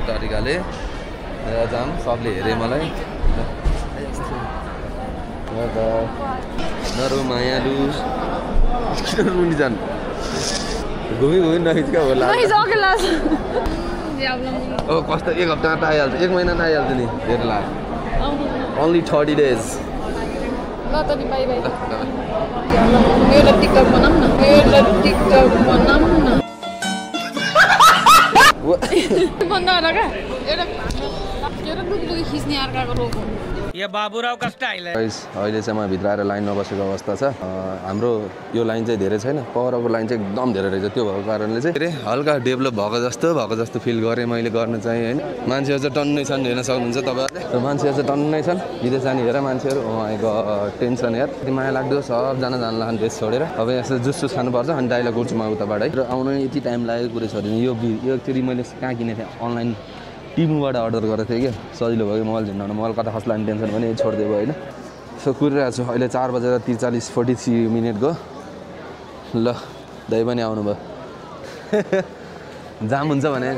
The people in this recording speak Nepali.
तरिकाले जाम सबले हेरे मलाई नरो मायालु रुनी जान घुमी नखिचका होला ओ कस्तो एक हप्ता त आइहाल्छ एक महिना त आइहाल्छ नि धेरै लाग्छ only 30 days ल त नि बाइ बाइ मेरो टिकटक बनाऊँ न बन्द गर का एउटा लुकी खिच्ने अर्काको रोग यो बाबुराव का स्टाइल है अहिले चाहिँ म भित्र आएर लाइनमा बसेको अवस्था छ हाम्रो यो लाइन चाहिँ धेरै छैन परको लाइन चाहिँ एकदम धेरै रहेछ त्यो भएको कारणले चाहिँ हल्का डेभलप भएको जस्तो फिल गरेँ मैले गर्न चाहिँ हैन मान्छेहरू चाहिँ टन्नै छन् हेर्न सक्नुहुन्छ तपाईहरुले मान्छेहरू चाहिँ टन्नै छन् विदेश जाने हेर मान्छेहरू ओमाइको टेन्सन हेर यति माया लाग्दो सबजना जान लाग्छन् देश छोडेर अब यसो जुस खानुपर्छ अनि डाइलग गर्छु म उताबाट है र आउन यति टाइम लागेको कुरा छ भने यो एकचोटि मैले कहाँ किनेको थिएँ अनलाइन टिमुबाट अर्डर गरेको थिएँ क्या सजिलो भयो मोबाइल झिन्डाउन मोबाइल कता खस्ला नि टेन्सन पनि छोडिदिएको होइन सो कुरिरहेको छु अहिले 4:43 ल दाइ पनि आउनुभयो जाम हुन्छ भने